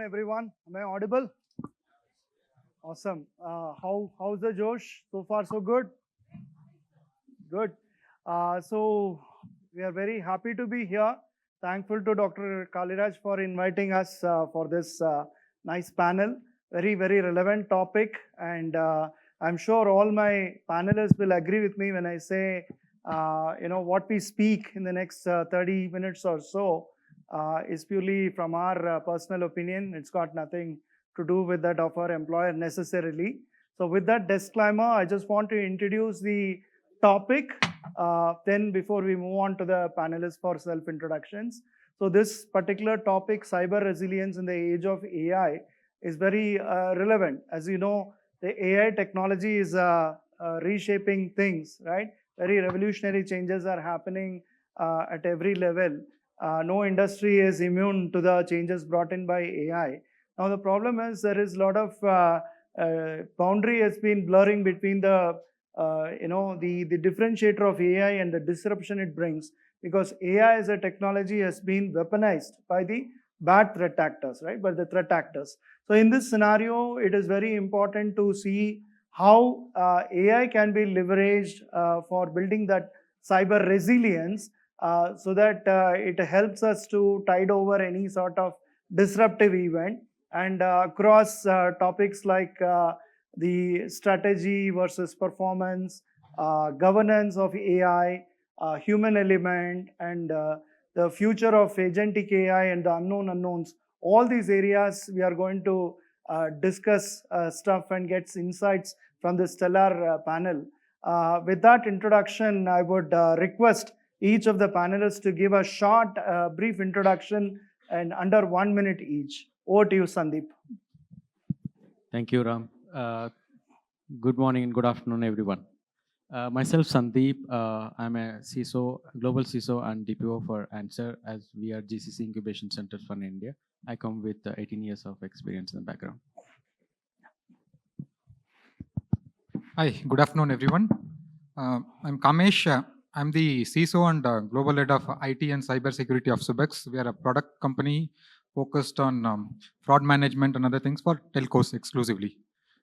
everyone. Am I audible? Awesome. How's the Josh? So far, so good. Good. So we are very happy to be here. Thankful to Dr. Kaliraj for inviting us for this nice panel. Very relevant topic, and I'm sure all my panelists will agree with me when I say, what we speak in the next 30 minutes or so is purely from our personal opinion. It's got nothing to do with that of our employer necessarily. So with that disclaimer, I just want to introduce the topic. Then before we move on to the panelists for self-introductions. So this particular topic, cyber resilience in the age of AI, is very relevant. As you know, the AI technology is reshaping things, right? Very revolutionary changes are happening at every level. No industry is immune to the changes brought in by AI. Now the problem is there is a lot of boundary has been blurring between the the differentiator of AI and the disruption it brings, because AI as a technology has been weaponized by the bad threat actors, right? By the threat actors. So in this scenario, it is very important to see how AI can be leveraged for building that cyber resilience so that it helps us to tide over any sort of disruptive event, and across topics like the strategy versus performance, governance of AI, human element, and the future of agentic AI and the unknown unknowns. All these areas we are going to discuss stuff and get insights from this stellar panel. With that introduction, I would request each of the panelists to give a short, brief introduction and under 1 minute each. Over to you, Sandeep. Thank you, Ram. Good morning and good afternoon, everyone. Myself, Sandeep. I'm a CISO, global CISO and DPO for ANSR, as we are GCC incubation centers for India. I come with 18 years of experience in the background. Hi, good afternoon, everyone. I'm Kamesh. I'm the CISO and global head of IT and cybersecurity of Subex. We are a product company focused on fraud management and other things for telcos exclusively.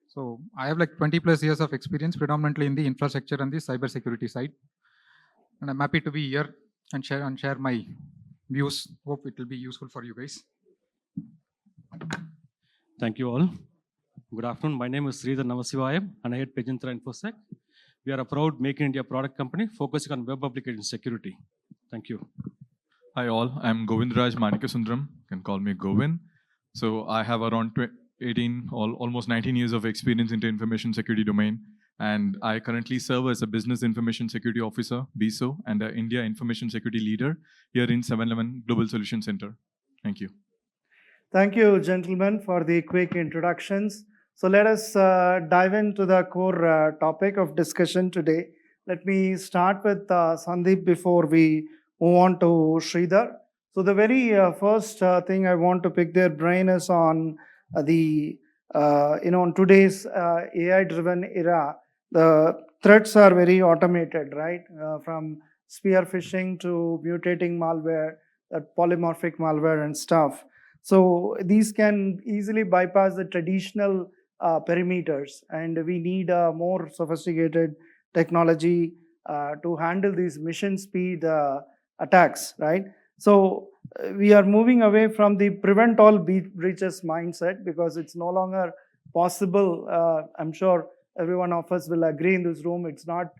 So I have like 20 plus years of experience, predominantly in the infrastructure and the cybersecurity side. And I'm happy to be here and share my views. Hope it will be useful for you guys. Thank you all. Good afternoon. My name is Sridhar Namachivayam and I head PageNTRA Infosec. We are a proud Make in India product company focusing on web application security. Thank you. Hi all, I'm Govindaraj Manickasundaram. You can call me Govin. So I have around 18, almost 19 years of experience into information security domain. And I currently serve as a Business Information Security Officer, BISO, and an India Information Security Leader here in 7-Eleven Global Solution Center. Thank you. Thank you, gentlemen, for the quick introductions. So let us dive into the core topic of discussion today. Let me start with Sandeep before we move on to Sridhar. So the very first thing I want to pick their brain is on in today's AI-driven era, the threats are very automated, right? From spear phishing to mutating malware, polymorphic malware and stuff. So these can easily bypass the traditional perimeters, and we need a more sophisticated technology to handle these mission speed attacks, right? So we are moving away from the prevent all breaches mindset, because it's no longer possible. I'm sure every one of us will agree in this room, it's not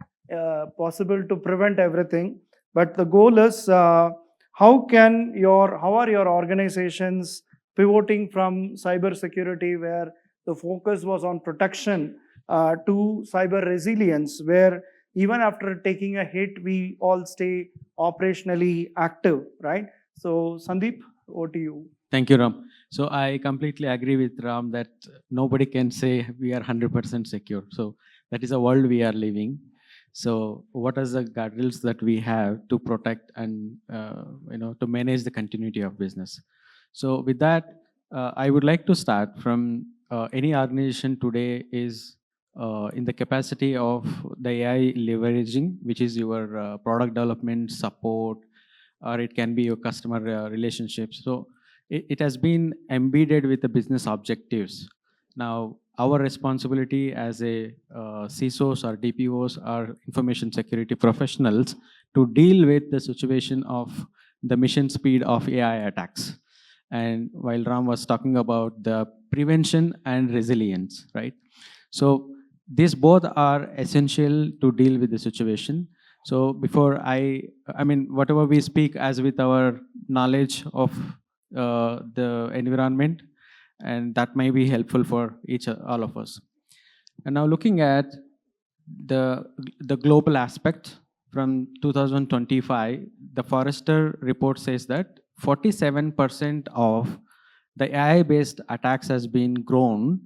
possible to prevent everything. But the goal is how are your organizations pivoting from cybersecurity, where the focus was on protection, to cyber resilience, where even after taking a hit, we all stay operationally active, right? So Sandeep, over to you. Thank you, Ram. So I completely agree with Ram that nobody can say we are 100% secure. So that is a world we are living. So what are the guardrails that we have to protect and to manage the continuity of business? So with that, I would like to start from any organization today is in the capacity of the AI leveraging, which is your product development, support, or it can be your customer relationships. So it has been embedded with the business objectives. Now, our responsibility as a CISOs or DPOs or information security professionals to deal with the situation of the mission speed of AI attacks. And while Ram was talking about the prevention and resilience, right? So these both are essential to deal with the situation. So before I mean, whatever we speak as with our knowledge of the environment, and that may be helpful for all of us. And now looking at the global aspect from 2025, the Forrester report says that 47% of the AI-based attacks has been grown,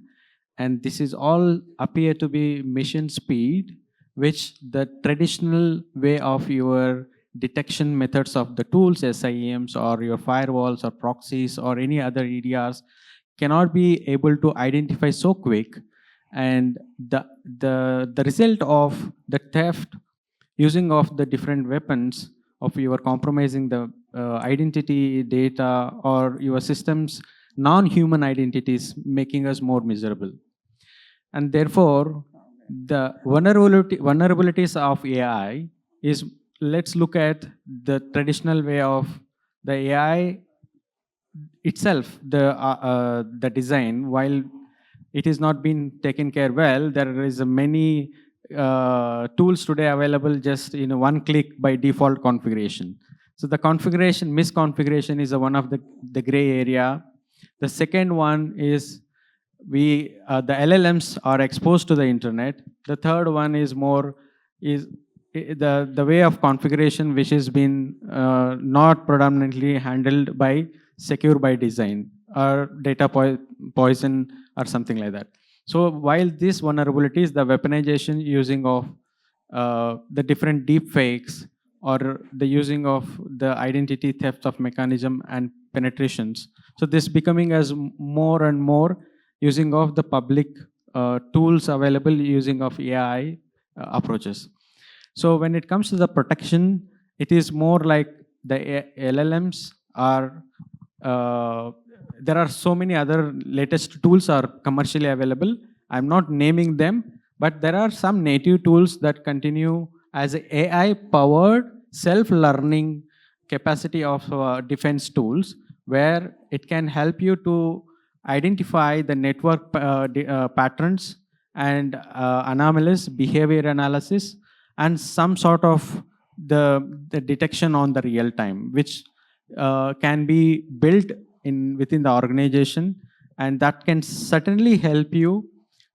and this is all appear to be mission speed, which the traditional way of your detection methods of the tools, SIEMs or your firewalls or proxies or any other EDRs cannot be able to identify so quick. And the result of the theft using of the different weapons of your compromising the identity data or your systems non-human identities making us more miserable. And therefore the vulnerabilities of AI is, let's look at the traditional way of the AI itself, the design. While it is not been taken care well, there is a many tools today available just in one click by default configuration. So the configuration misconfiguration is one of the gray area. The second one is the LLMs are exposed to the internet. The third one is more is the way of configuration which has been not predominantly handled by secure by design or data poison or something like that. So while these vulnerabilities, the weaponization using of the different deep fakes or the using of the identity theft of mechanism and penetrations. So this becoming as more and more using of the public tools available using of AI approaches. So when it comes to the protection, it is more like the LLMs are, there are so many other latest tools are commercially available. I'm not naming them, but there are some native tools that continue as AI powered self-learning capacity of defense tools, where it can help you to identify the network patterns and anomalous behavior analysis and some sort of the detection on the real time, which can be built within the organization, and that can certainly help you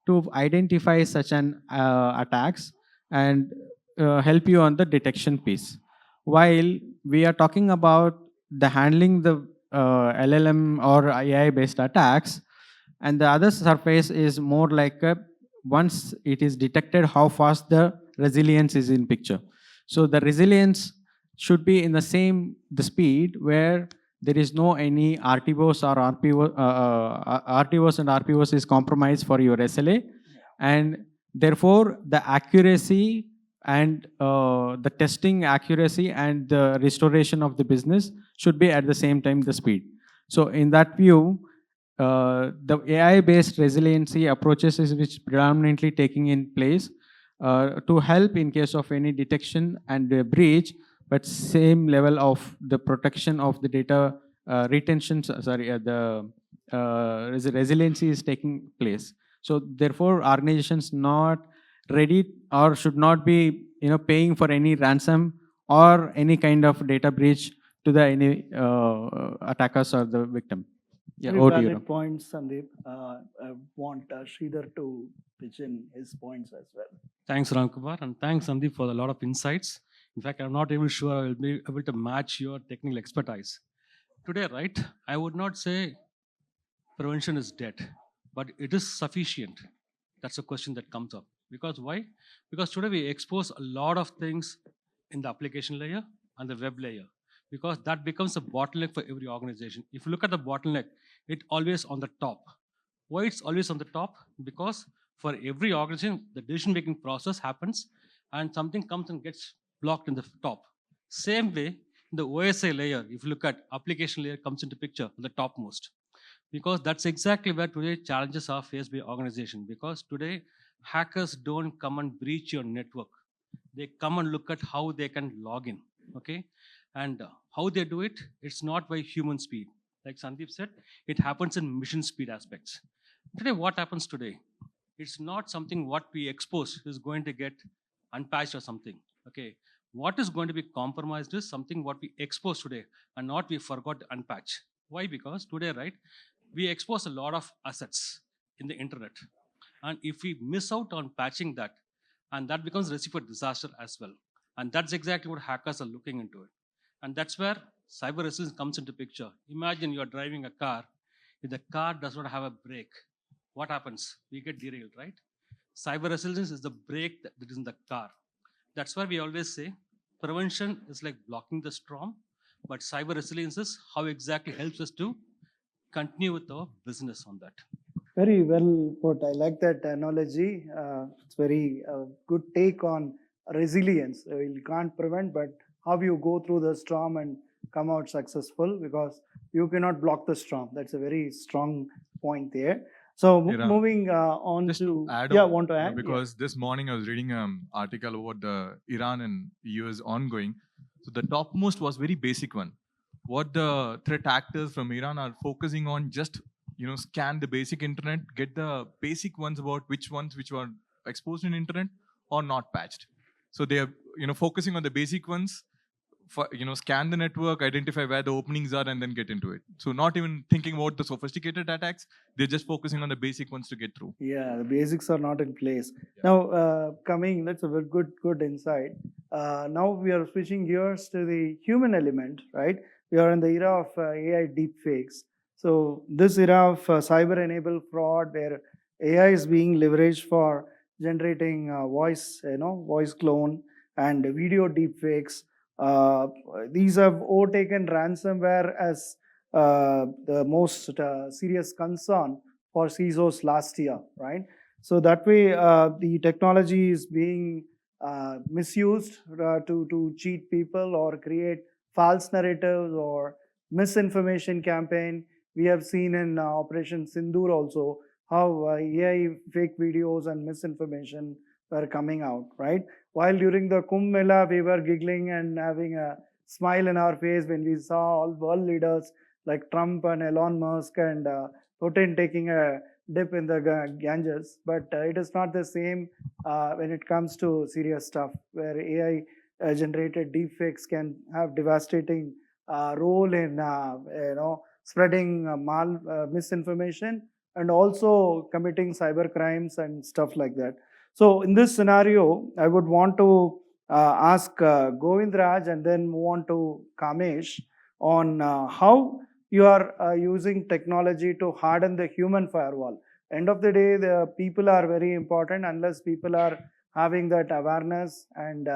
to identify such an attacks and help you on the detection piece. While we are talking about the handling the LLM or AI based attacks, and the other surface is more like once it is detected, how fast the resilience is in picture. So the resilience should be in the same the speed where there is no any RTOs or RTOs and RPOs is compromised for your SLA, and therefore the accuracy and the testing accuracy and the restoration of the business should be at the same time the speed. So in that view, the AI-based resiliency approaches is which predominantly taking in place to help in case of any detection and breach, but same level of the protection of the data retention, the resiliency is taking place. So therefore, organizations not ready or should not be paying for any ransom or any kind of data breach to the any attackers or the victim. Yeah, Very over to you, valid Ram. points, Sandeep. I want Sridhar to pitch in his points as well. Thanks, Ram Kumar, and thanks, Sandeep, for a lot of insights. In fact, I'm not even sure I will be able to match your technical expertise. Today, right, I would not say prevention is dead, but it is sufficient. That's a question that comes up. Because why? Because today we expose a lot of things in the application layer and the web layer, because that becomes a bottleneck for every organization. If you look at the bottleneck, it's always on the top. Why it's always on the top? Because for every organization, the decision-making process happens and something comes and gets blocked in the top. Same way, The OSI layer, if you look at application layer, comes into picture, the topmost. Because that's exactly where today challenges are faced by organization. Because today hackers don't come and breach your network. They come and look at how they can log in. Okay, and how they do it, it's not by human speed. Like Sandeep said, it happens in mission speed aspects. Today, what happens today? It's not something what we expose is going to get unpatched or something. Okay, what is going to be compromised is something what we expose today and not we forgot to unpatch. Why? Because today, right, we expose a lot of assets in the internet, and if we miss out on patching that, and that becomes recipe for disaster as well. And that's exactly what hackers are looking into it. And that's where cyber resilience comes into picture. Imagine you're driving a car. If the car does not have a brake, what happens? We get derailed, right? Cyber resilience is the brake that is in the car. That's why we always say prevention is like blocking the storm, but cyber resilience is how exactly helps us to continue with our business on that. Very well put. I like that analogy. It's very good take on resilience. You can't prevent, but how you go through the storm and come out successful, because you cannot block the storm. That's a very strong point there. So Ram, moving on just to add yeah, on, want to you know, add? because this morning I was reading an article about the Iran and US ongoing. So the topmost was very basic one. What the threat actors from Iran are focusing on, just scan the basic internet, get the basic ones about which ones which were exposed in internet or not patched. So they are focusing on the basic ones. Scan the network, identify where the openings are, and then get into it. So not even thinking about the sophisticated attacks, they're just focusing on the basic ones to get through. Yeah, the basics are not in place. Yeah. Now, that's a very good insight. Now we are switching gears to the human element, right? We are in the era of AI deepfakes. So this era of cyber-enabled fraud, where AI is being leveraged for generating voice clone and video deepfakes. These have overtaken ransomware as the most serious concern for CISOs last year, right? So that way, the technology is being misused to cheat people or create false narratives or misinformation campaign. We have seen in Operation Sindoor also how AI fake videos and misinformation were coming out, right? While during the Kumbh Mela, we were giggling and having a smile in our face when we saw all world leaders like Trump and Elon Musk and Putin taking a dip in the Ganges. But it is not the same when it comes to serious stuff, where AI generated deepfakes can have devastating role in spreading misinformation and also committing cyber crimes and stuff like that. So in this scenario, I would want to ask Govindaraj and then move on to Kamesh on how you are using technology to harden the human firewall. End of the day, the people are very important. Unless people are having that awareness and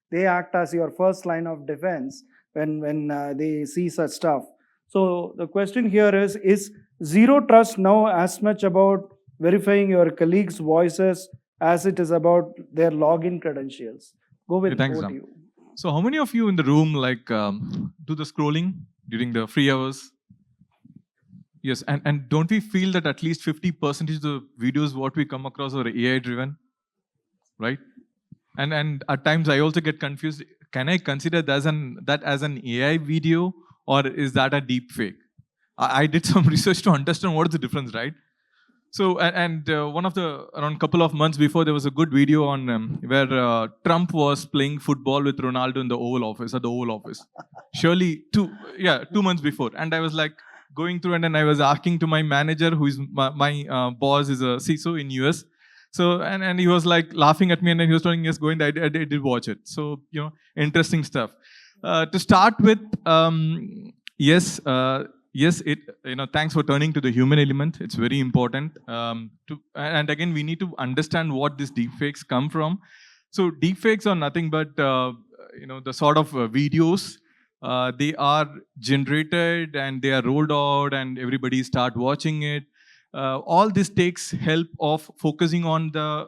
they act as your first line of defense when they see such stuff. So the question here is zero trust now as much about verifying your colleagues' voices as it is about their login credentials? Govind, Thanks, over Ram. to you. So how many of you in the room do the scrolling during the free hours? Yes, and don't we feel that at least 50% of the videos what we come across are AI driven, right? And at times I also get confused. Can I consider that as an AI video, or is that a deep fake? I did some research to understand what is the difference, right? So one of the around couple of months before, there was a good video on where Trump was playing football with Ronaldo in the Oval Office at the Oval Office. Surely 2 months before, and I was like going through, and then I was asking to my manager, who is my boss is a CISO in US. So and he was like laughing at me, and then he was telling, yes, going, I did watch it. So interesting stuff. To start with, yes. Yes, thanks for turning to the human element. It's very important. And again, we need to understand what these deepfakes come from. So deepfakes are nothing but the sort of videos. They are generated and they are rolled out, and everybody start watching it. All this takes help of focusing on the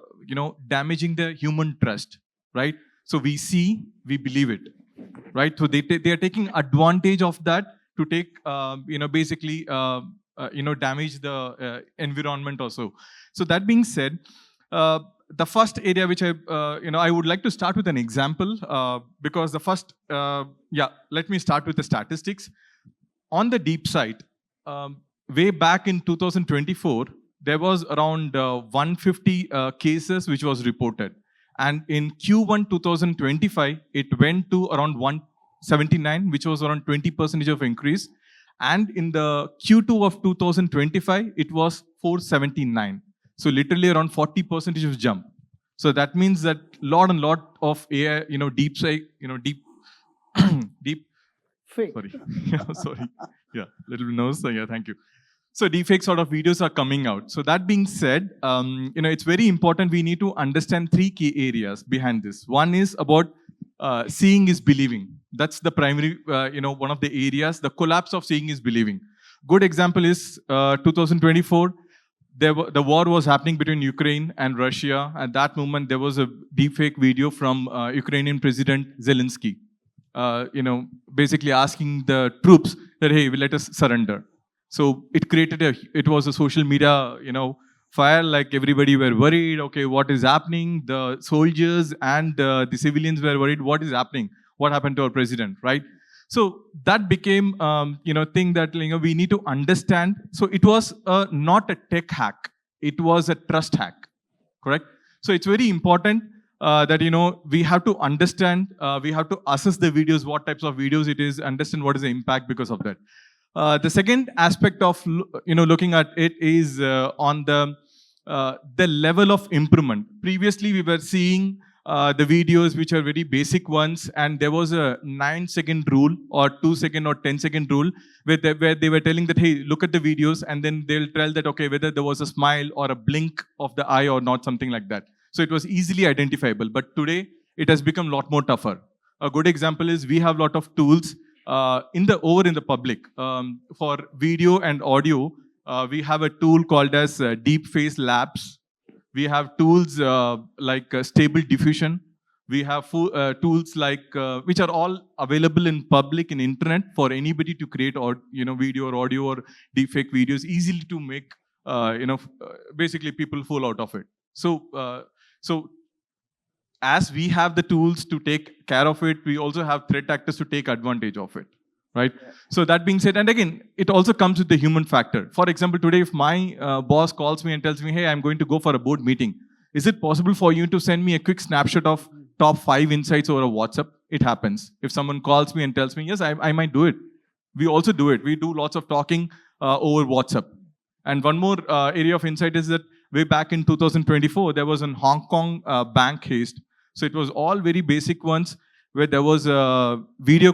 damaging the human trust, right? So we see, we believe it. right? So they are taking advantage of that to take, basically, damage the environment also. So that being said, the first area which I would like to start with an example, because the first, let me start with the statistics. On the deep side, way back in 2024, there was around 150 cases which was reported. And in Q1 2025, it went to around 179, which was around 20% of increase. And in the Q2 of 2025, it was 479. So literally around 40% of jump. So that means that lot of AI, deep, deep, Fake. sorry, sorry, little nose. So yeah, thank you. So deepfake sort of videos are coming out. So that being said, it's very important. We need to understand three key areas behind this. One is about seeing is believing. That's the primary, one of the areas. The collapse of seeing is believing. Good example is 2024. The war was happening between Ukraine and Russia. At that moment, there was a deepfake video from Ukrainian President Zelensky, basically asking the troops that, hey, let us surrender. So it was a social media, fire, like everybody were worried, okay, what is happening? The soldiers and the civilians were worried, what is happening? What happened to our president, right? So that became, thing that, we need to understand. So it was not a tech hack. It was a trust hack, correct? So it's very important that, we have to understand, we have to assess the videos, what types of videos it is, understand what is the impact because of that. The second aspect of looking at it is on the level of improvement. Previously, we were seeing the videos which are very basic ones, and there was a 9-second rule or 2-second or 10-second rule where they were telling that, hey, look at the videos, and then they'll tell that, okay, whether there was a smile or a blink of the eye or not, something like that. So it was easily identifiable. But today, it has become a lot more tougher. A good example is we have a lot of tools in the public for video and audio. We have a tool called as Deep Face Labs. We have tools like Stable Diffusion. We have tools like which are all available in public in internet for anybody to create or video or audio or deepfake videos easily to make basically people fall out of it. So as we have the tools to take care of it, we also have threat actors to take advantage of it, right? Yeah. So that being said, and again, it also comes with the human factor. For example, today, if my boss calls me and tells me, hey, I'm going to go for a board meeting, is it possible for you to send me a quick snapshot of top 5 insights over a WhatsApp? It happens. If someone calls me and tells me, yes, I might do it. We also do it. We do lots of talking over WhatsApp. And one more area of insight is that way back in 2024, there was a Hong Kong bank heist. So it was all very basic ones where there was a video,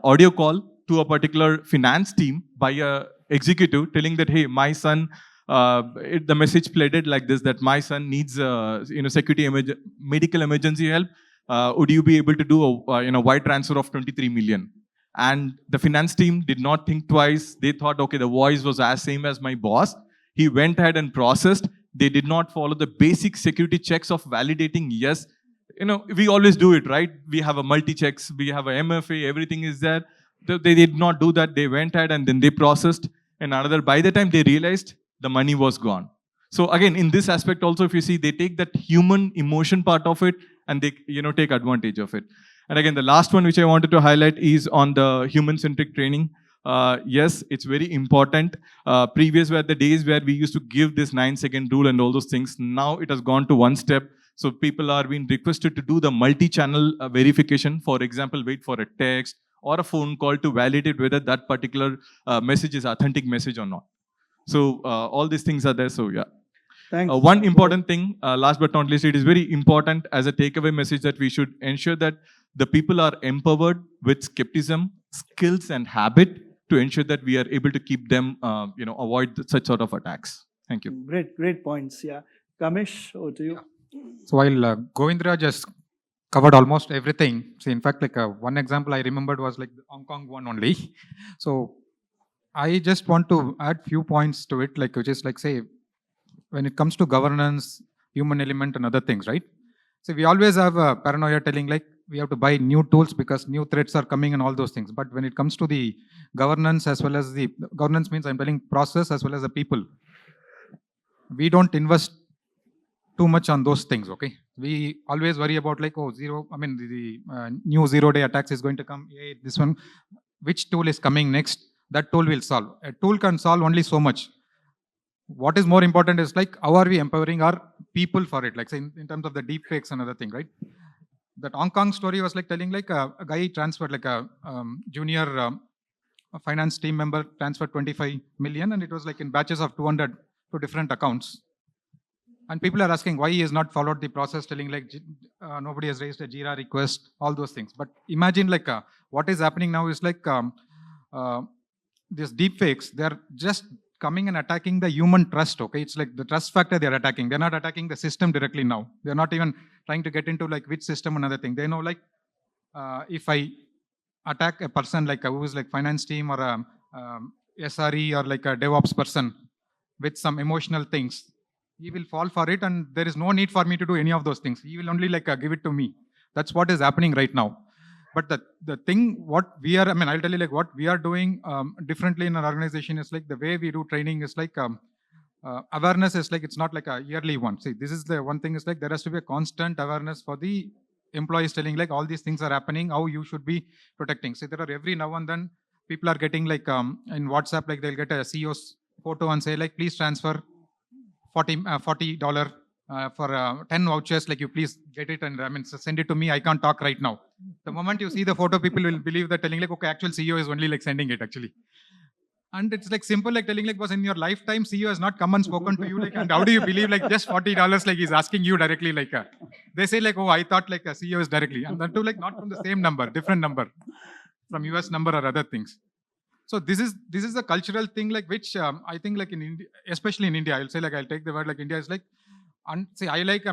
audio call to a particular finance team by a executive telling that, hey, my son, the message played like this, that my son needs, medical emergency help. Would you be able to do a wire transfer of 23 million? And the finance team did not think twice. They thought, okay, the voice was as same as my boss. He went ahead and processed. They did not follow the basic security checks of validating, yes. We always do it, right? We have a multi-checks, we have a MFA, everything is there. They did not do that. They went ahead and then they processed. And by the time they realized, the money was gone. So again, in this aspect also, if you see, they take that human emotion part of it and they take advantage of it. And again, the last one which I wanted to highlight is on the human-centric training. Yes, it's very important. Previous were the days where we used to give this 9-second rule and all those things. Now it has gone to one step. So people are being requested to do the multi-channel verification. For example, wait for a text or a phone call to validate whether that particular message is authentic message or not. So all these things are there. So yeah. Thanks. One important thing, last but not least, it is very important as a takeaway message that we should ensure that the people are empowered with skepticism, skills, and habit to ensure that we are able to keep them, avoid such sort of attacks. Thank you. Great points. Yeah, Kamesh, over to you. So while Govindaraj just covered almost everything. So in fact, like one example I remembered was like the Hong Kong one only. So I just want to add few points to it, like which is like, say, when it comes to governance, human element and other things, right? So we always have a paranoia telling like, we have to buy new tools because new threats are coming and all those things. But when it comes to the governance, as well as the governance means I'm telling process as well as the people, we don't invest too much on those things. Okay, we always worry about like, oh, the new zero-day attacks is going to come. Hey, this one, which tool is coming next? That tool will solve. A tool can solve only so much. What is more important is like, how are we empowering our people for it? Like, say, in terms of the deep fakes, another thing, right? That Hong Kong story was like telling like a guy transferred like a junior a finance team member transferred 25 million, and it was like in batches of 200 to different accounts. And people are asking why he has not followed the process, telling like nobody has raised a Jira request, all those things. But imagine like what is happening now is like these deep fakes, they're just coming and attacking the human trust. Okay, it's like the trust factor they're attacking. They're not attacking the system directly now. They're not even trying to get into like which system, another thing. They know like if I attack a person like who is like finance team or a SRE or like a DevOps person with some emotional things, he will fall for it, and there is no need for me to do any of those things. He will only like give it to me. That's what is happening right now. But the thing, what we are, I'll tell you like what we are doing differently in our organization is like the way we do training is like awareness is like, it's not like a yearly one. See, this is the one thing is like there has to be a constant awareness for the employees telling like all these things are happening, how you should be protecting. So there are every now and then people are getting like in WhatsApp, like they'll get a CEO's photo and say like, please transfer $40 for 10 vouchers, like you please get it and send it to me. I can't talk right now. The moment you see the photo, people will believe that telling like, okay, actual CEO is only like sending it actually. And it's like simple, like telling like, was in your lifetime CEO has not come and spoken to you, like, and how do you believe like just $40 like he's asking you directly, like they say like, oh, I thought like a CEO is directly, and that too like not from the same number, different number, from US number or other things. So this is a cultural thing like which I think like in India, especially in India, I'll say like I'll take the word like India is like, unlike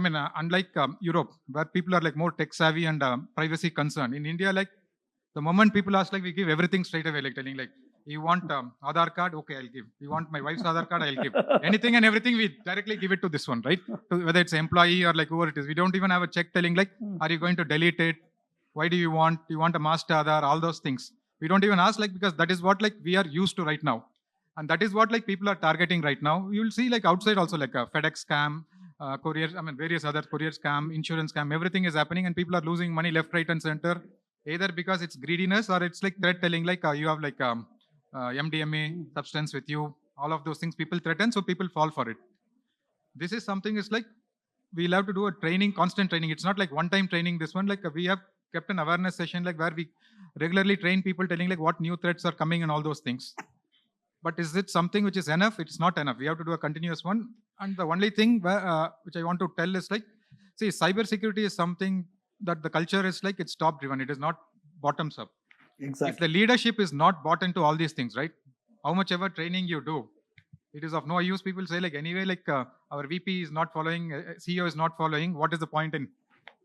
Europe where people are like more tech savvy and privacy concerned. In India, like the moment people ask, like we give everything straight away, like telling like, you want Aadhaar card? Okay, I'll give. You want my wife's Aadhaar card? I'll give. Anything and everything, we directly give it to this one, right? Whether it's employee or like whoever it is. We don't even have a check telling like, are you going to delete it? Why do you want a master Aadhaar? All those things. We don't even ask, like, because that is what like we are used to right now. And that is what like people are targeting right now. You'll see like outside also like a FedEx scam, courier, various other courier scam, insurance scam, everything is happening and people are losing money left, right and center. Either because it's greediness or it's like threat telling like you have like MDMA substance with you. All of those things people threaten, so people fall for it. This is something is like, we'll have to do a training, constant training. It's not like one-time training, this one, like we have kept an awareness session like where we regularly train people telling like what new threats are coming and all those things. But is it something which is enough? It's not enough. We have to do a continuous one. And the only thing which I want to tell is like, see, cybersecurity is something that the culture is like, it's top driven. It is not bottoms up. Exactly. If the leadership is not bought into all these things, right? How much ever training you do, it is of no use. People say like, anyway, like our VP is not following, CEO is not following. What is the point in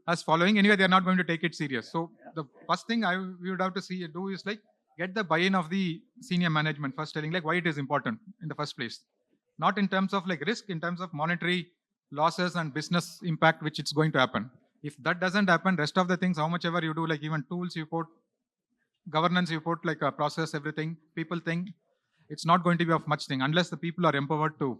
us following? Anyway, they are not going to take it serious. So the first thing we would have to do is like, get the buy-in of the senior management first, telling like why it is important in the first place. Not in terms of like risk, in terms of monetary losses and business impact, which it's going to happen. If that doesn't happen, rest of the things, how much ever you do, like even tools you put, governance you put, like a process, everything, people think, it's not going to be of much thing unless the people are empowered to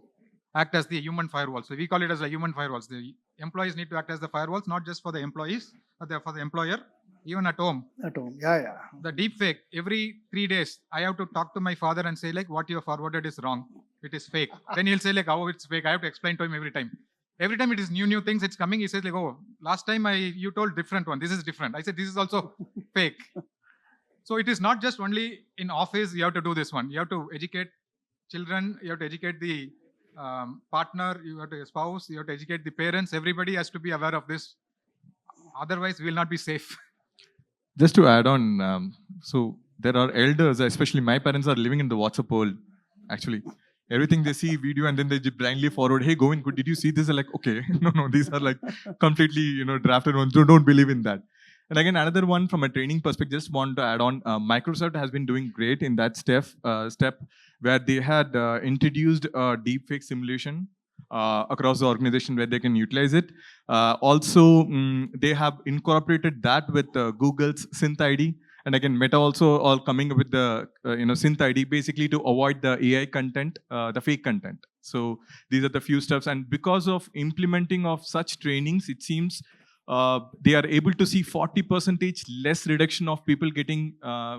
act as the human firewall. So we call it as a human firewalls. The employees need to act as the firewalls, not just for the employees, but for the employer, even at home. At home, yeah. The deep fake, every 3 days, I have to talk to my father and say like, what you have forwarded is wrong. It is fake. Then he'll say like, oh, it's fake. I have to explain to him every time. Every time it is new things, it's coming. He says like, oh, last time you told different one. This is different. I said, this is also fake. So it is not just only in office, you have to do this one. You have to educate children. You have to educate the partner. You have to spouse. You have to educate the parents. Everybody has to be aware of this. Otherwise, we will not be safe. Just to add on, so there are elders, especially my parents are living in the WhatsApp world, actually. Everything they see video and then they blindly forward, hey, Govind, did you see this? They're like, okay, no, these are like completely, drafted ones. Don't believe in that. And again, another one from a training perspective, just want to add on, Microsoft has been doing great in that step where they had introduced a deepfake simulation across the organization where they can utilize it. Also, they have incorporated that with Google's Synth ID. And again, Meta also all coming up with the Synth ID basically to avoid the AI content, the fake content. So these are the few steps. And because of implementing of such trainings, it seems they are able to see 40% less reduction of people getting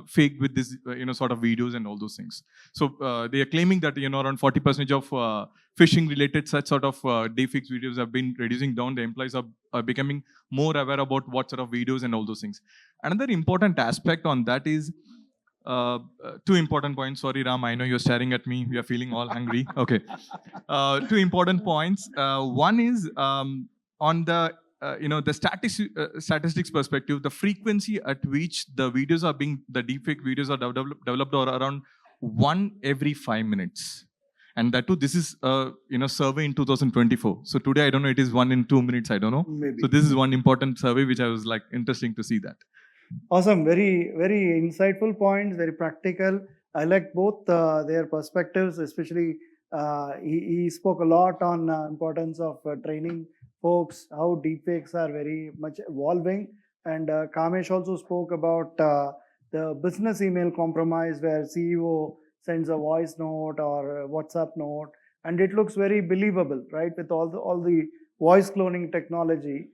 faked with this, sort of videos and all those things. So they are claiming that, around 40% of phishing related such sort of deepfakes videos have been reducing down. The employees are becoming more aware about what sort of videos and all those things. Another important aspect on that is two important points. Sorry, Ram, I know you're staring at me. We are feeling all hungry. Okay. Two important points. One is on the the statistics perspective, the frequency at which the deepfake videos are developed are around 1 every 5 minutes. And that too, this is survey in 2024. So today, I don't know, it is 1 in 2 minutes, I don't know. Maybe. So this is one important survey which I was like interesting to see that. Awesome. Very, very insightful points, very practical. I like both their perspectives, especially he spoke a lot on importance of training folks, how deepfakes are very much evolving. And Kamesh also spoke about the business email compromise where CEO sends a voice note or a WhatsApp note, and it looks very believable, right? With all the voice cloning technology,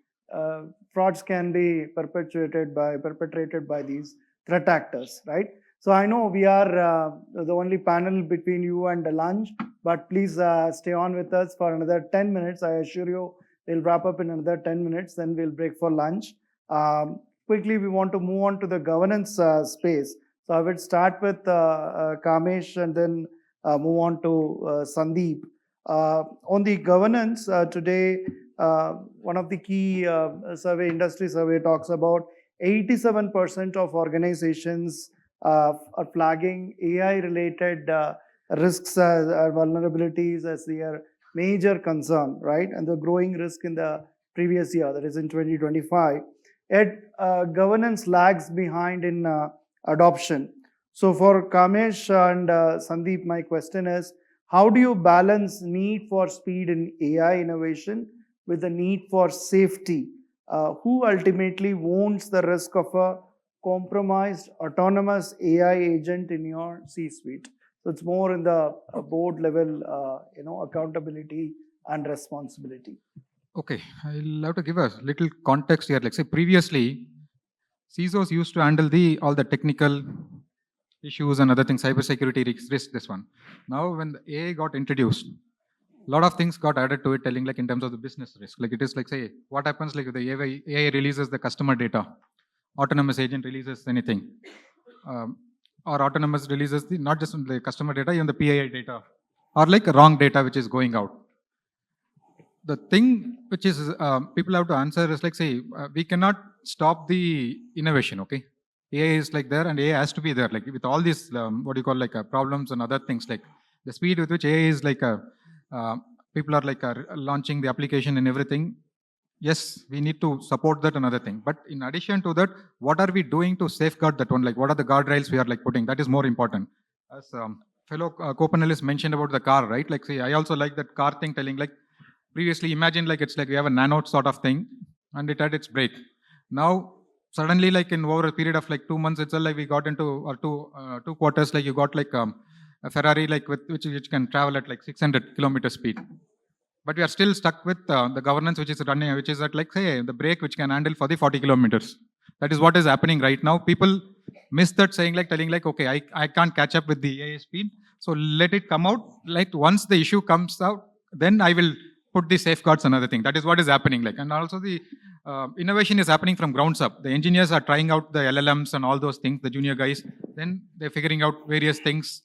frauds can be perpetrated by these threat actors, right? So I know we are the only panel between you and the lunch, but please stay on with us for another 10 minutes. I assure you, we'll wrap up in another 10 minutes, then we'll break for lunch. Quickly, we want to move on to the governance space. So I will start with Kamesh and then move on to Sandeep. On the governance, today, one of the key industry survey talks about 87% of organizations are flagging AI-related risks or vulnerabilities as their major concern, right? And the growing risk in the previous year, that is in 2025. Yet governance lags behind in adoption. So for Kamesh and Sandeep, my question is, how do you balance need for speed in AI innovation with the need for safety? Who ultimately owns the risk of a compromised autonomous AI agent in your C-suite? So it's more in the board level, accountability and responsibility. Okay, I'll have to give a little context here. Like say previously, CISOs used to handle all the technical issues and other things, cybersecurity risk, this one. Now when the AI got introduced, a lot of things got added to it, telling like in terms of the business risk. Like it is like, say, what happens like if the AI releases the customer data, autonomous agent releases anything, or autonomous releases not just the customer data, even the PII data, or like wrong data which is going out. The thing which is people have to answer is like, say, we cannot stop the innovation, okay? AI is like there and AI has to be there, like with all these, what do you call like problems and other things, like the speed with which AI is like, people are like launching the application and everything. Yes, we need to support that, another thing. But in addition to that, what are we doing to safeguard that one? Like what are the guardrails we are like putting? That is more important. As fellow co-panelists mentioned about the car, right? Like say, I also like that car thing telling like, previously imagine like it's like we have a nano sort of thing and it had its break. Now, suddenly like in over a period of like 2 months itself, like we got into, or two quarters, like you got like a Ferrari like with which can travel at like 600 kilometer speed. But we are still stuck with the governance which is running, which is at like say the brake which can handle for the 40 kilometers. That is what is happening right now. People miss that saying like telling like, okay, I can't catch up with the AI speed. So let it come out. Like once the issue comes out, then I will put the safeguards, another thing. That is what is happening. Like, and also the innovation is happening from grounds up. The engineers are trying out the LLMs and all those things, the junior guys. Then they're figuring out various things.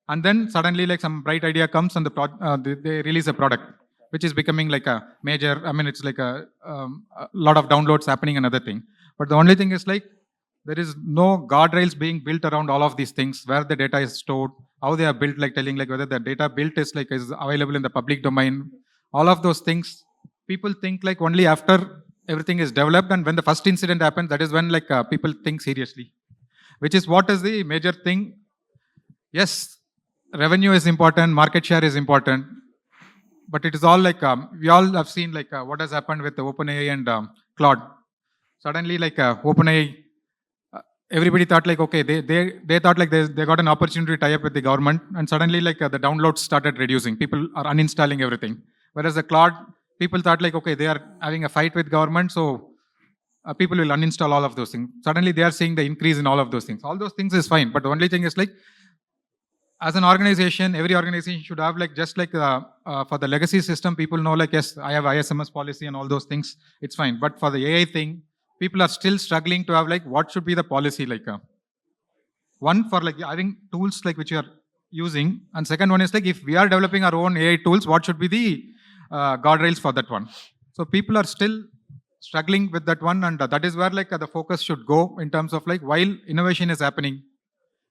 And then suddenly like some bright idea comes and they release a product, which is becoming like a major, I mean, it's like a lot of downloads happening, another thing. But the only thing is like, there is no guardrails being built around all of these things, where the data is stored, how they are built, like telling like whether the data built is like is available in the public domain. All of those things, people think like only after everything is developed and when the first incident happens, that is when like people think seriously, which is what is the major thing. Yes, revenue is important, market share is important, but it is all like, we all have seen like what has happened with the OpenAI and Claude. Suddenly like OpenAI, everybody thought like, okay, they thought like they got an opportunity to tie up with the government, and suddenly like the downloads started reducing. People are uninstalling everything. Whereas the Claude, people thought like, okay, they are having a fight with government, so people will uninstall all of those things. Suddenly they are seeing the increase in all of those things. All those things is fine, but the only thing is like, as an organization, every organization should have like, just like for the legacy system, people know like, yes, I have ISMS policy and all those things, it's fine. But for the AI thing, people are still struggling to have like, what should be the policy like? One for like having tools like which you are using, and second one is like, if we are developing our own AI tools, what should be the guardrails for that one? So people are still struggling with that one, and that is where like the focus should go in terms of like, while innovation is happening,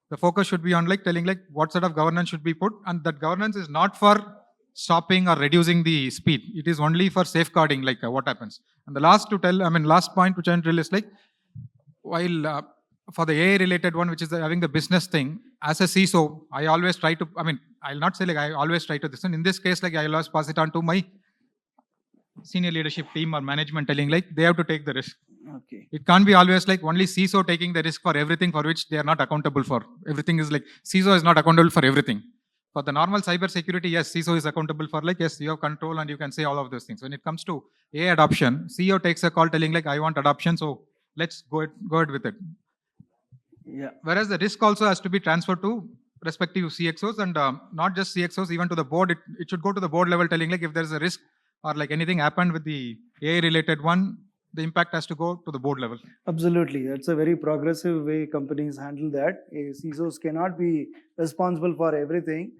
the focus should be on like telling like what sort of governance should be put, and that governance is not for stopping or reducing the speed. It is only for safeguarding like what happens. And the last point which I will tell is like, while for the AI related one, which is having the business thing, as a CISO, I always try to, I'll not say like I always try to this, and in this case, like I'll always pass it on to my senior leadership team or management, telling like they have to take the risk. Okay. It can't be always like only CISO taking the risk for everything for which they are not accountable for. Everything is like, CISO is not accountable for everything. For the normal cyber security, yes, CISO is accountable for like, yes, you have control and you can say all of those things. When it comes to AI adoption, CEO takes a call telling like, I want adoption, so let's go ahead with it. Yeah. Whereas the risk also has to be transferred to respective CXOs, and not just CXOs, even to the board. It should go to the board level, telling like if there is a risk or like anything happened with the AI related one, the impact has to go to the board level. Absolutely. That's a very progressive way companies handle that. CISOs cannot be responsible for everything.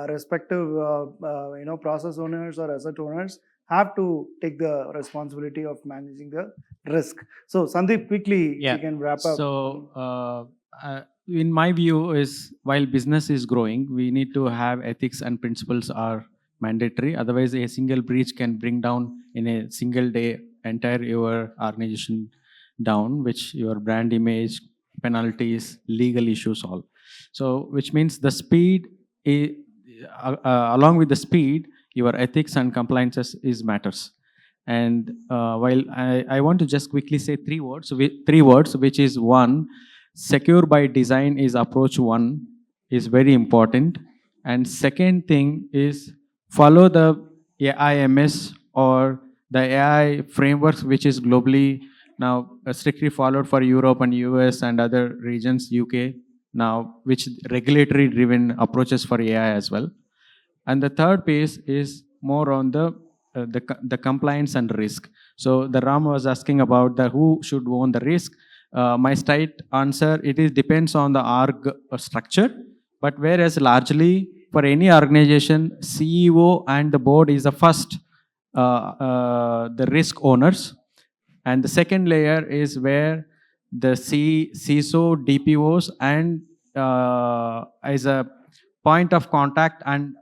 Respective process owners or asset owners have to take the responsibility of managing the risk. So Sandeep, quickly, Yeah. you can wrap up. So in my view is, while business is growing, we need to have ethics and principles are mandatory. Otherwise, a single breach can bring down in a single day entire your organization down, which your brand image, penalties, legal issues, all. So which means the speed, along with the speed, your ethics and compliances is matters. And while I want to just quickly say three words, which is one, secure by design is approach one, is very important. And second thing is follow the AIMS or the AI frameworks, which is globally now strictly followed for Europe and US and other regions, UK now, which regulatory driven approaches for AI as well. And the third piece is more on the compliance and risk. So the Ram was asking about the who should own the risk. My straight answer, it is depends on the org structure, but whereas largely for any organization, CEO and the board is the first the risk owners, and the second layer is where the CISO, DPOs, and as a point of contact, and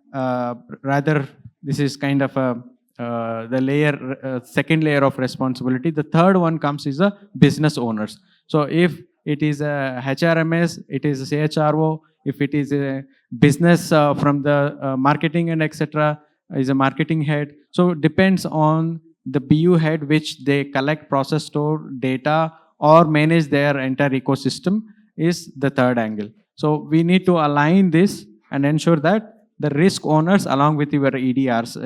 rather this is kind of a the layer, second layer of responsibility. The third one comes is the business owners. So if it is a HRMS, it is a CHRO, if it is a business from the marketing and etc., is a marketing head. So it depends on the BU head, which they collect, process, store data, or manage their entire ecosystem, is the third angle. So we need to align this and ensure that the risk owners, along with your EDRs,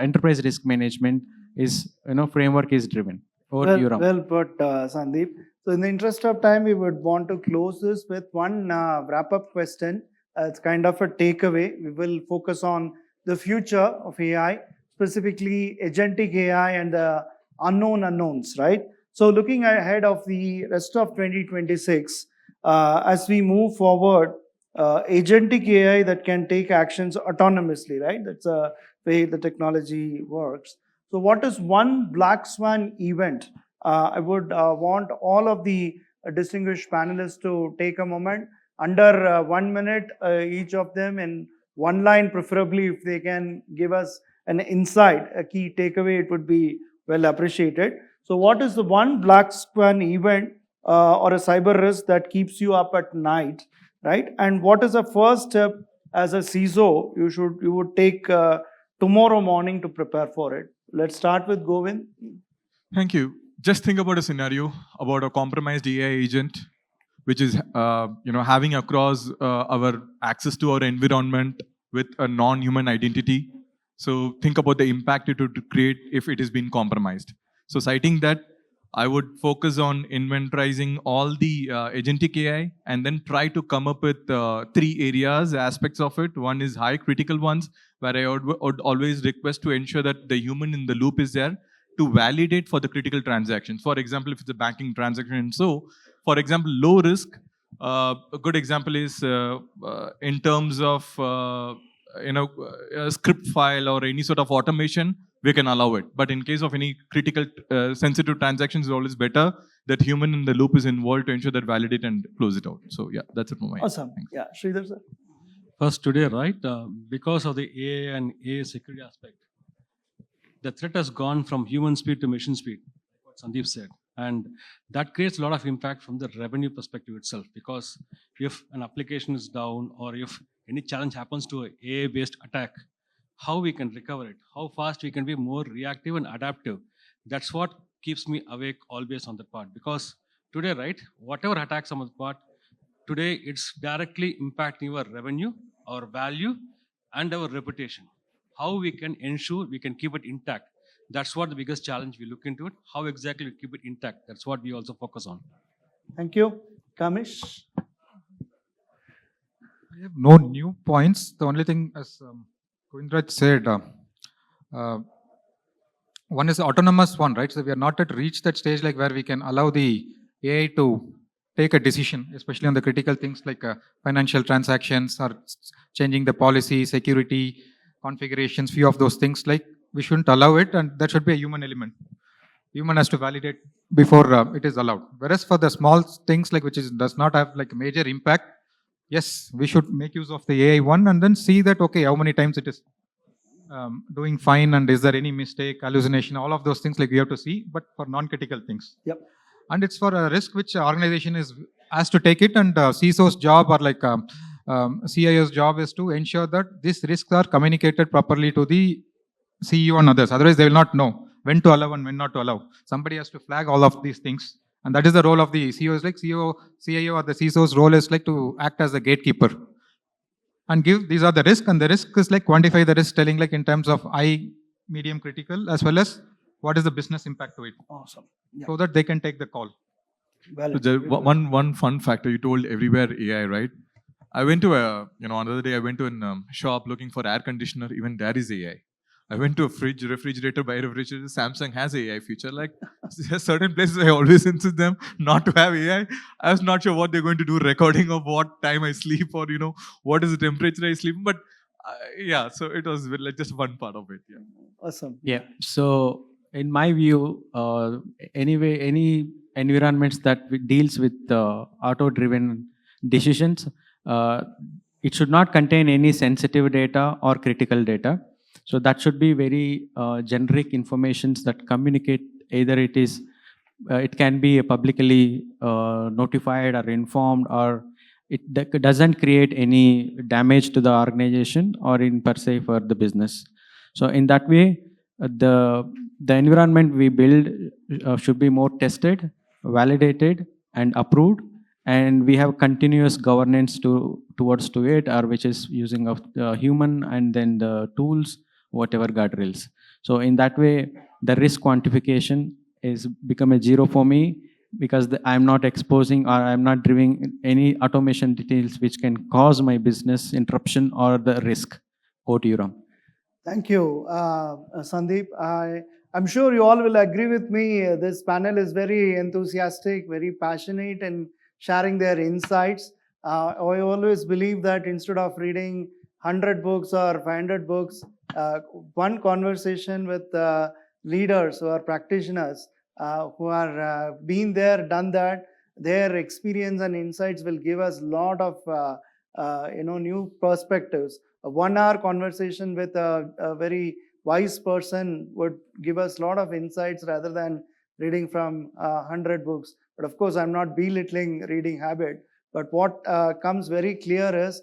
enterprise risk management, is framework is driven. Over to you, Ram. Well put, Sandeep. So in the interest of time, we would want to close this with one wrap-up question. It's kind of a takeaway. We will focus on the future of AI, specifically agentic AI and the unknown unknowns, right? So looking ahead of the rest of 2026, as we move forward, agentic AI that can take actions autonomously, right? That's a way the technology works. So what is one black swan event? I would want all of the distinguished panelists to take a moment, under 1 minute each of them, in one line preferably. If they can give us an insight, a key takeaway, it would be well appreciated. So what is the one black swan event or a cyber risk that keeps you up at night, right? And what is the first step as a CISO you would take to tomorrow morning to prepare for it. Let's start with Govind. Thank you. Just think about a scenario about a compromised AI agent, which is having across our access to our environment with a non-human identity. So think about the impact it would create if it has been compromised. So citing that, I would focus on inventorizing all the agentic AI and then try to come up with 3 areas, aspects of it. One is high critical ones, where I would always request to ensure that the human in the loop is there to validate for the critical transactions. For example, if it's a banking transaction. So, for example, low risk, a good example is in terms of a script file or any sort of automation, we can allow it. But in case of any critical sensitive transactions, it's always better that human in the loop is involved to ensure that validate and close it out. So yeah, that's it for my Awesome. Thanks. Yeah, Sridhar sir. First, today, right, because of the AI and AI security aspect, the threat has gone from human speed to machine speed, like what Sandeep said. And that creates a lot of impact from the revenue perspective itself, because if an application is down or if any challenge happens to an AI-based attack, how we can recover it, how fast we can be more reactive and adaptive. That's what keeps me awake always on that part. Because today, right, whatever attacks on the part, today it's directly impacting our revenue, our value, and our reputation. How we can ensure we can keep it intact. That's what the biggest challenge we look into it. How exactly we keep it intact. That's what we also focus on. Thank you. Kamesh. I have no new points. The only thing, as Govindaraj said, one is autonomous one, right? So we are not at reached that stage like where we can allow the AI to take a decision, especially on the critical things like financial transactions or changing the policy, security, configurations, few of those things. Like we shouldn't allow it, and that should be a human element. Human has to validate before it is allowed. Whereas for the small things like which is does not have like major impact, yes, we should make use of the AI one and then see that okay, how many times it is doing fine and is there any mistake, hallucination, all of those things like we have to see. But for non-critical things, Yep. And it's for a risk which organization has to take it, and CISO's job or like CIO's job is to ensure that these risks are communicated properly to the CEO and others. Otherwise, they will not know when to allow and when not to allow. Somebody has to flag all of these things, and that is the role of the CEO. Is like CEO, CIO, or the CISO's role is like to act as the gatekeeper and give these are the risk, and the risk is like quantify the risk, telling like in terms of high, medium, critical, as well as what is the business impact to it, Awesome. Yeah. so that they can take the call. Well, So one fun factor, you told everywhere AI, right? I went to another day I went to a shop looking for air conditioner. Even there is AI. I went to a refrigerator, by refrigerator. Samsung has AI feature. Like there's certain places I always insist them not to have AI. I was not sure what they're going to do, recording of what time I sleep or what is the temperature I sleep. But yeah, so it was like just one part of it. Yeah. awesome. Yeah. So in my view, anyway, any environments that deals with auto-driven decisions, it should not contain any sensitive data or critical data. So that should be very generic informations that communicate either it can be publicly notified or informed, or it doesn't create any damage to the organization or in per se for the business. So in that way, the environment we build should be more tested, validated, and approved, and we have continuous governance towards it, or which is using of human and then the tools, whatever guardrails. So in that way, the risk quantification is become a zero for me, because I'm not exposing or I'm not driving any automation details which can cause my business interruption or the risk. Over to you, Ram. Thank you, Sandeep. I'm sure you all will agree with me. This panel is very enthusiastic, very passionate in sharing their insights. I always believe that instead of reading 100 books or 500 books, one conversation with leaders who are practitioners, who are been there, done that, their experience and insights will give us a lot of new perspectives. A 1 hour conversation with a very wise person would give us a lot of insights rather than reading from 100 books. But of course, I'm not belittling reading habit. But what comes very clear is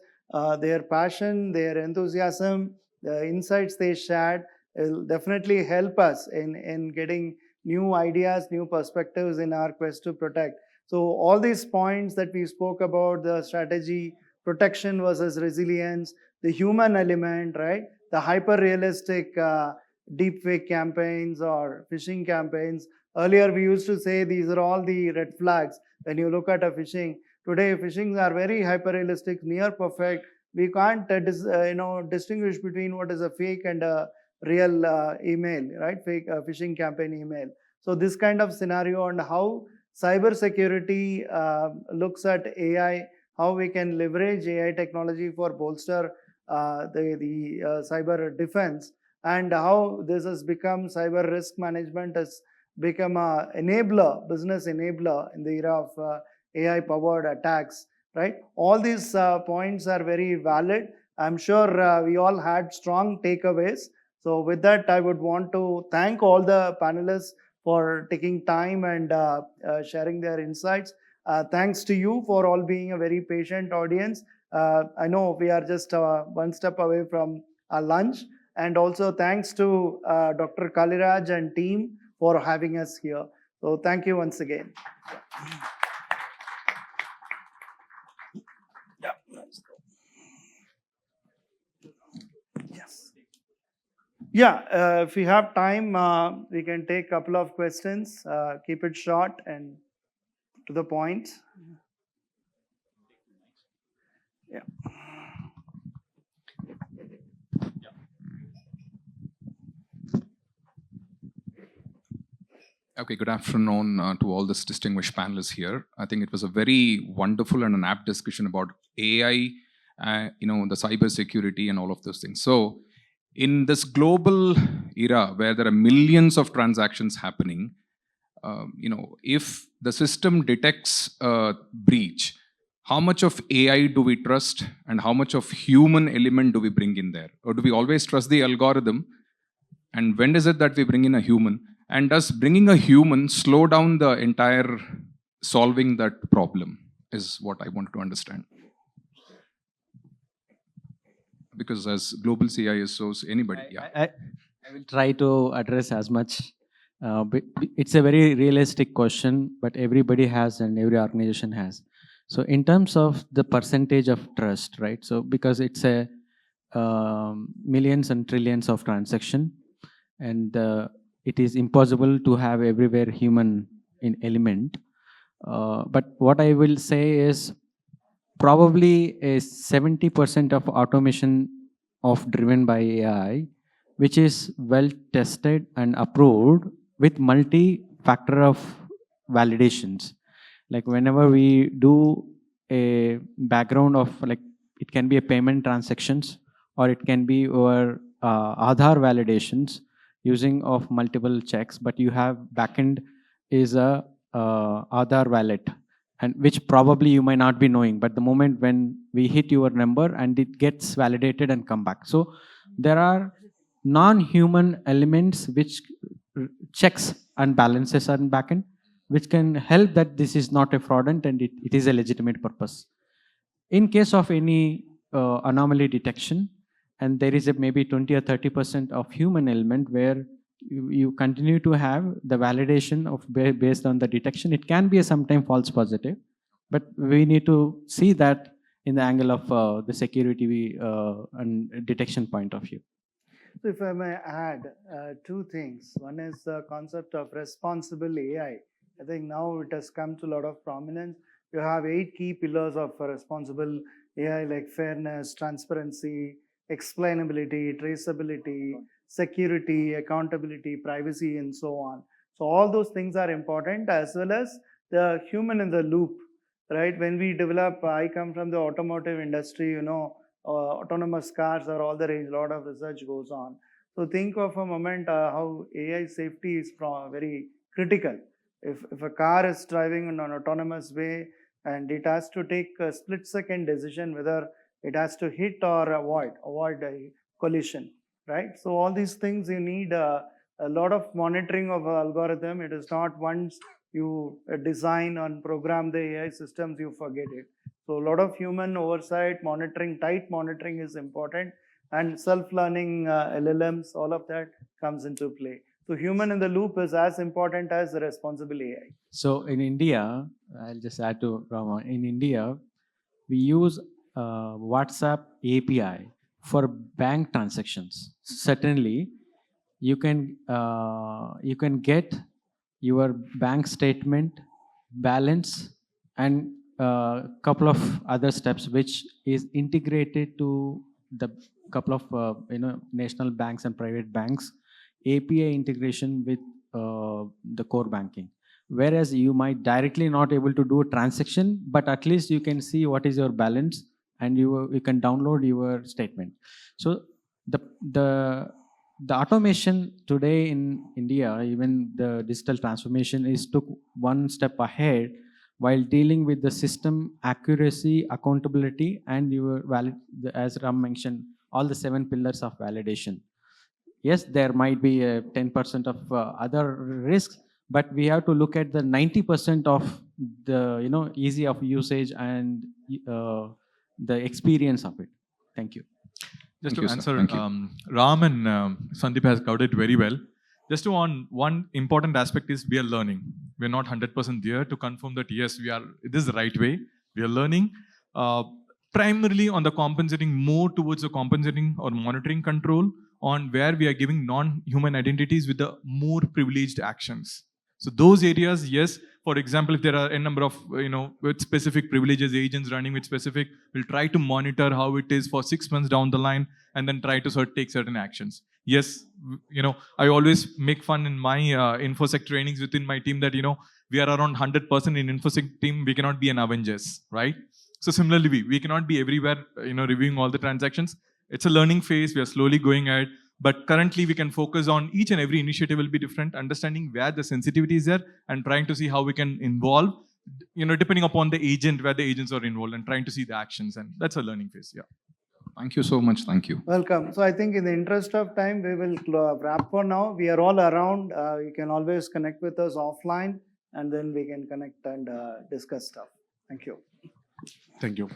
their passion, their enthusiasm, The insights they shared will definitely help us in getting new ideas, new perspectives in our quest to protect. So all these points that we spoke about, the strategy, protection versus resilience, the human element, right? The hyper realistic deep fake campaigns or phishing campaigns. Earlier, we used to say these are all the red flags when you look at a phishing. Today, phishings are very hyper realistic, near perfect. We can't distinguish between what is a fake and a real email, right? Fake phishing campaign email. So this kind of scenario and how cybersecurity looks at AI, how we can leverage AI technology for bolster the cyber defense, and how this has become cyber risk management has become a enabler, business enabler in the era of AI powered attacks, right? All these points are very valid. I'm sure we all had strong takeaways. So with that, I would want to thank all the panelists for taking time and sharing their insights. Thanks to you for all being a very patient audience. I know we are just one step away from our lunch. And also thanks to Dr. Kaliraj and team for having us here. So thank you once again. Yeah, let's go. Yes. Yeah, if we have time, we can take a couple of questions. Keep it short and to the point. Yeah. Okay, good afternoon to all these distinguished panelists here. I think it was a very wonderful and an apt discussion about AI, the cybersecurity and all of those things. So in this global era where there are millions of transactions happening, if the system detects a breach, how much of AI do we trust and how much of human element do we bring in there? Or do we always trust the algorithm? And when is it that we bring in a human? And does bringing a human slow down the entire solving that problem is what I want to understand. Because as global CISOs, anybody, I will try to address as much. But it's a very realistic question, but everybody has and every organization has. So in terms of the percentage of trust, right? So because it's a millions and trillions of transaction, and it is impossible to have everywhere human in element. But what I will say is probably a 70% of automation of driven by AI, which is well tested and approved with multi-factor of validations. Like whenever we do a background of it can be a payment transactions or it can be our Aadhaar validations using of multiple checks, but you have backend is a Aadhaar wallet, and which probably you might not be knowing, but the moment when we hit your number and it gets validated and come back. So there are non-human elements which checks and balances on backend, which can help that this is not a fraudulent and it is a legitimate purpose. In case of any anomaly detection, and there is a maybe 20 or 30% of human element where you continue to have the validation of based on the detection. It can be a sometime false positive, but we need to see that in the angle of the security and detection point of view. So if I may add two things. One is the concept of responsible AI. I think now it has come to a lot of prominence. You have 8 key pillars of responsible AI like fairness, transparency, explainability, traceability, security, accountability, privacy, and so on. So all those things are important, as well as the human in the loop, right? When we develop, I come from the automotive industry, autonomous cars are all the range, a lot of research goes on. So think of a moment how AI safety is very critical. If a car is driving in an autonomous way and it has to take a split-second decision whether it has to hit or avoid a collision, right? So all these things you need a lot of monitoring of algorithm. It is not once you design and program the AI systems, you forget it. So a lot of human oversight, monitoring, tight monitoring is important. and self-learning LLMs, all of that comes into play. So human in the loop is as important as the responsible AI. So in India, I'll just add to Rama. In India, we use WhatsApp API for bank transactions. Certainly, you can get your bank statement, balance, and couple of other steps, which is integrated to the couple of national banks and private banks API integration with the core banking. Whereas you might directly not able to do a transaction, but at least you can see what is your balance and you can download your statement. So the automation today in India, even the digital transformation is took one step ahead while dealing with the system accuracy, accountability, and your valid, as Ram mentioned, all the 7 pillars of validation. Yes, there might be 10% of other risks, but we have to look at the 90% of the easy of usage and the experience of it. Thank you. Just Thank to you, sir. answer, Thank you. Ram and Sandeep has covered it very well. Just to on one important aspect is we are learning. We are not 100% there to confirm that yes, this is the right way. We are learning primarily on the compensating more towards the compensating or monitoring control on where we are giving non-human identities with the more privileged actions. So those areas, yes. For example, if there are a number of with specific privileges, agents running with specific, we'll try to monitor how it is for 6 months down the line, and then try to take certain actions. Yes, I always make fun in my infosec trainings within my team that we are around 100% in infosec team. We cannot be an Avengers, right? So similarly, we cannot be everywhere, reviewing all the transactions. It's a learning phase. We are slowly going ahead. But currently, we can focus on each and every initiative will be different, understanding where the sensitivity is there and trying to see how we can involve, depending upon the agent, where the agents are involved and trying to see the actions. And that's a learning phase. Yeah. Thank you so much. Thank you. Welcome. So I think in the interest of time, we will wrap for now. We are all around. You can always connect with us offline, and then we can connect and discuss stuff. Thank you. Thank you.